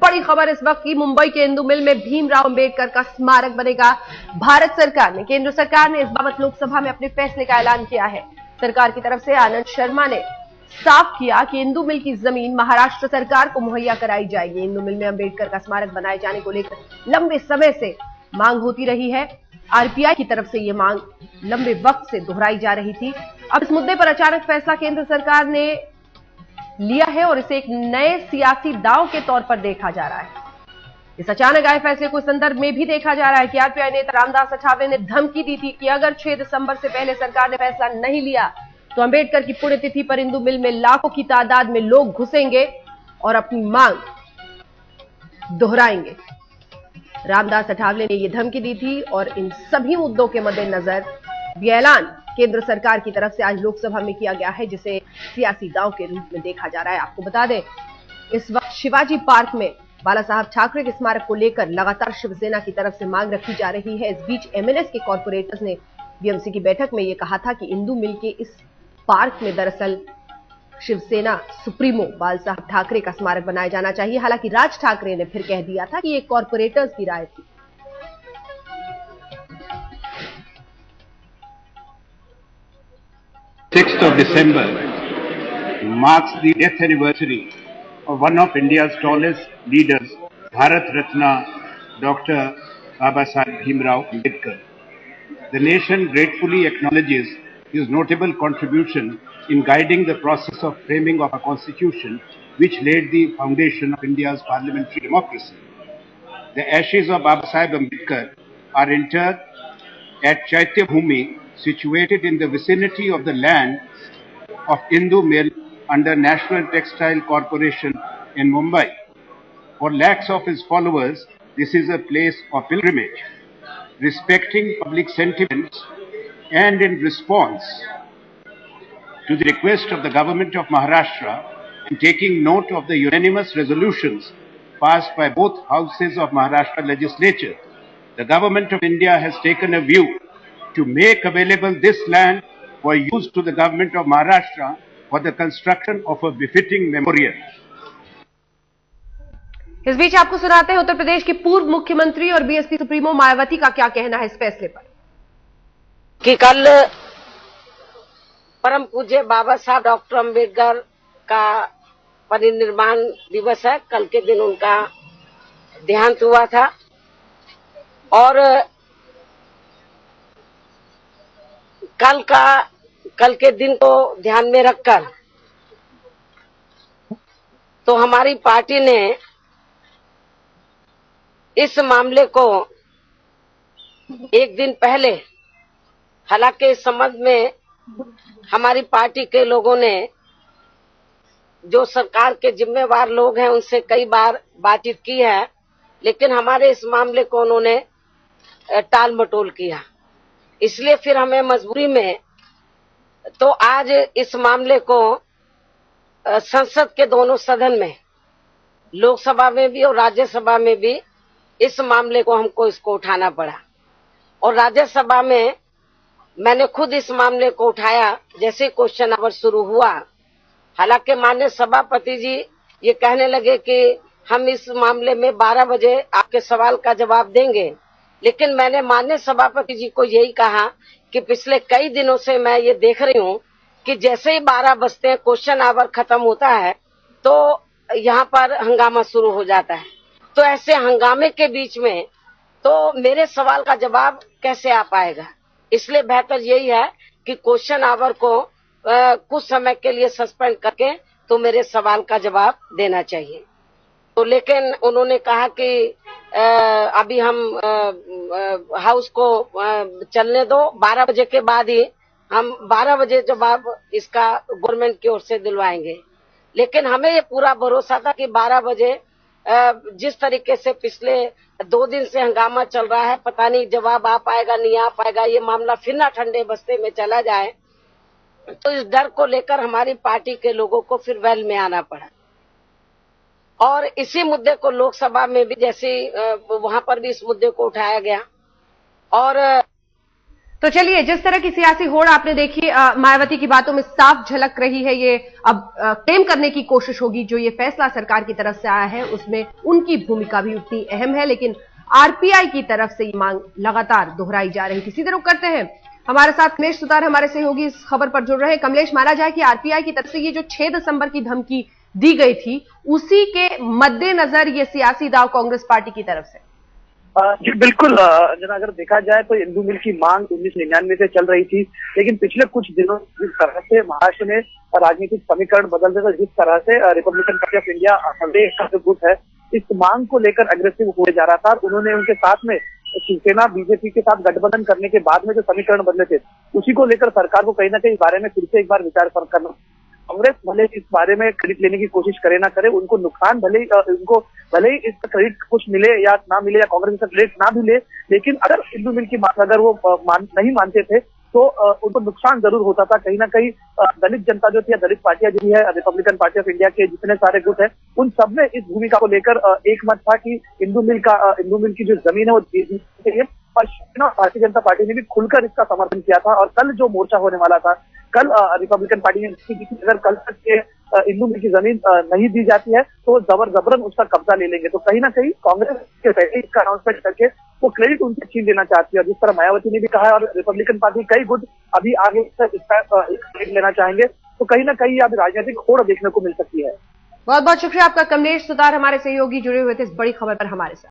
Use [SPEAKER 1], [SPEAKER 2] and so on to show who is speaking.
[SPEAKER 1] बड़ी खबर इस वक्त की, मुंबई के इंदु मिल में भीमराव अंबेडकर का स्मारक बनेगा। भारत सरकार ने, केंद्र सरकार ने इस बाबत लोकसभा में अपने फैसले का ऐलान किया है। सरकार की तरफ से आनंद शर्मा ने साफ किया कि इंदु मिल की जमीन महाराष्ट्र सरकार को मुहैया कराई जाएगी। इंदु मिल में अंबेडकर का स्मारक बनाए जाने को लेकर लंबे समय से मांग होती रही है। आरपीआई की तरफ से यह मांग लंबे वक्त से दोहराई जा रही थी। अब इस मुद्दे पर अचानक फैसला केंद्र सरकार ने लिया है और इसे एक नए सियासी दांव के तौर पर देखा जा रहा है। इस अचानक आए फैसले को संदर्भ में भी देखा जा रहा है कि आरपीआई नेता रामदास अठावले ने धमकी दी थी कि अगर 6 दिसंबर से पहले सरकार ने फैसला नहीं लिया तो अंबेडकर की पुण्यतिथि पर इंदु मिल में लाखों की तादाद में लोग घुसेंगे और अपनी मांग दोहराएंगे। रामदास अठावले ने यह धमकी दी थी और इन सभी मुद्दों के मद्देनजर यह ऐलान केंद्र सरकार की तरफ से आज लोकसभा में किया गया है, जिसे सियासी दांव के रूप में देखा जा रहा है। आपको बता दें, इस वक्त शिवाजी पार्क में बाला साहब ठाकरे के स्मारक को लेकर लगातार शिवसेना की तरफ से मांग रखी जा रही है। इस बीच एमएनएस के कॉर्पोरेटर्स ने बीएमसी की बैठक में यह कहा था कि इंदु मिल के इस पार्क में दरअसल शिवसेना सुप्रीमो बाला साहब ठाकरे का स्मारक बनाया जाना चाहिए। हालांकि राज ठाकरे ने फिर कह दिया था कि ये कॉर्पोरेटर्स की राय थी।
[SPEAKER 2] 6th of December marks the death anniversary of one of India's tallest leaders, Bharat Ratna Dr. Babasaheb Bhimrao Ambedkar. The nation gratefully acknowledges his notable contribution in guiding the process of framing of a constitution which laid the foundation of India's parliamentary democracy. The ashes of Babasaheb Ambedkar are interred at Chaitya Bhumi, situated in the vicinity of the land of Indu Mill under National Textile Corporation in Mumbai. For lakhs of his followers, this is a place of pilgrimage. Respecting public sentiments and in response to the request of the government of Maharashtra and taking note of the unanimous resolutions passed by both houses of Maharashtra legislature, the government of India has taken a view to make available this land for use to the government of Maharashtra for the construction of a befitting memorial.
[SPEAKER 1] इस बीच आपको सुनाते हैं उत्तर प्रदेश के पूर्व मुख्यमंत्री और BSP supremo Mayawati का क्या कहना है इस फैसले पर।
[SPEAKER 3] कि कल परम पूज्य बाबा साहब डॉक्टर अंबेडकर का परिनिर्वाण दिवस है। कल के दिन उनका देहांत हुआ था और कल के दिन को ध्यान में रखकर तो हमारी पार्टी ने इस मामले को एक दिन पहले, हालांकि इस संबंध में हमारी पार्टी के लोगों ने, जो सरकार के जिम्मेवार लोग हैं, उनसे कई बार बातचीत की है, लेकिन हमारे इस मामले को उन्होंने टाल मटोल किया। इसलिए फिर हमें मजबूरी में तो आज इस मामले को संसद के दोनों सदन में, लोकसभा में भी और राज्यसभा में भी, इस मामले को हमको इसको उठाना पड़ा। और राज्यसभा में मैंने खुद इस मामले को उठाया जैसे क्वेश्चन आवर शुरू हुआ। हालांकि माननीय सभापति जी ये कहने लगे कि हम इस मामले में 12 बजे आपके सवाल का जवाब देंगे, लेकिन मैंने माननीय सभापति जी को यही कहा कि पिछले कई दिनों से मैं ये देख रही हूँ कि जैसे ही 12 बजते हैं, क्वेश्चन आवर खत्म होता है, तो यहाँ पर हंगामा शुरू हो जाता है। तो ऐसे हंगामे के बीच में तो मेरे सवाल का जवाब कैसे आ पाएगा? इसलिए बेहतर यही है कि क्वेश्चन आवर को कुछ समय के लिए सस्पेंड करके तो मेरे सवाल का जवाब देना चाहिए। तो लेकिन उन्होंने कहा कि अभी हम हाउस को चलने दो, 12 बजे के बाद ही हम 12 बजे जवाब इसका गवर्नमेंट की ओर से दिलवाएंगे। लेकिन हमें ये पूरा भरोसा था कि 12 बजे जिस तरीके से पिछले 2 दिन से हंगामा चल रहा है, पता नहीं जवाब आ पाएगा नहीं आ पाएगा, ये मामला फिर ना ठंडे बस्ते में चला जाए, तो इस डर को लेकर हमारी पार्टी के लोगों को फिर वेल में आना पड़ा। और इसी मुद्दे को लोकसभा में भी जैसे वहां पर भी इस मुद्दे को उठाया गया और
[SPEAKER 1] तो चलिए, जिस तरह की सियासी होड़ आपने देखी, मायावती की बातों में साफ झलक रही है। ये अब क्लेम करने की कोशिश होगी, जो ये फैसला सरकार की तरफ से आया है उसमें उनकी भूमिका भी उतनी अहम है, लेकिन आरपीआई की तरफ से ये मांग लगातार दोहराई जा रही थी। सीधे रुख करते हैं, हमारे साथ कमलेश सुतार हमारे सहयोगी इस खबर पर जुड़ रहे हैं। कमलेश, माना जाए कि आरपीआई की तरफ से ये जो 6 दिसंबर की धमकी दी गई थी, उसी के मद्देनजर ये सियासी दांव कांग्रेस पार्टी की तरफ से।
[SPEAKER 4] जी बिल्कुल, जना अगर देखा जाए तो इंदु मिल की मांग 1999 से चल रही थी, लेकिन पिछले कुछ दिनों जिस तरह से महाराष्ट्र में राजनीतिक समीकरण बदलते थे, जिस तरह से रिपब्लिकन पार्टी ऑफ इंडिया का जो गुट है इस मांग को लेकर अग्रेसिव हुए जा रहा था। उन्होंने उनके साथ में शिवसेना बीजेपी के साथ गठबंधन करने के बाद में जो समीकरण बदले थे उसी को लेकर सरकार को कहीं ना कहीं इस बारे में फिर से एक बार विचार करना। कांग्रेस भले इस बारे में क्रेडिट लेने की कोशिश करे ना करे, उनको नुकसान उनको भले ही इसका क्रेडिट कुछ मिले या ना मिले, या कांग्रेस इसका क्रेडिट ना भी ले, लेकिन अगर इंदु मिल की बात अगर वो नहीं मानते थे तो उनको नुकसान जरूर होता था। कहीं ना कहीं दलित जनता जो थी या दलित पार्टियां जो है, रिपब्लिकन पार्टी ऑफ इंडिया के जितने सारे गुट है, उन सब में इस भूमिका को लेकर एक मत था कि इंदु मिल की जो जमीन है वो चाहिए। और भारतीय जनता पार्टी ने भी खुलकर इसका समर्थन किया था। और कल जो मोर्चा होने वाला था, कल रिपब्लिकन पार्टी ने अगर कल तक के इंदु मिल की जमीन नहीं दी जाती है तो जबरन उसका कब्जा ले लेंगे। तो कहीं ना कहीं कांग्रेस के पहले इसका अनाउंसमेंट करके वो क्रेडिट उनसे छीन लेना चाहती है। और जिस तरह मायावती ने भी कहा है और रिपब्लिकन पार्टी कई गुट अभी आगे इसका क्रेडिट लेना चाहेंगे, तो कहीं ना कहीं अब राजनीतिक होड़ देखने को मिल सकती है।
[SPEAKER 1] बहुत बहुत शुक्रिया आपका कमलेश सुतार, हमारे सहयोगी जुड़े हुए थे इस बड़ी खबर पर हमारे साथ।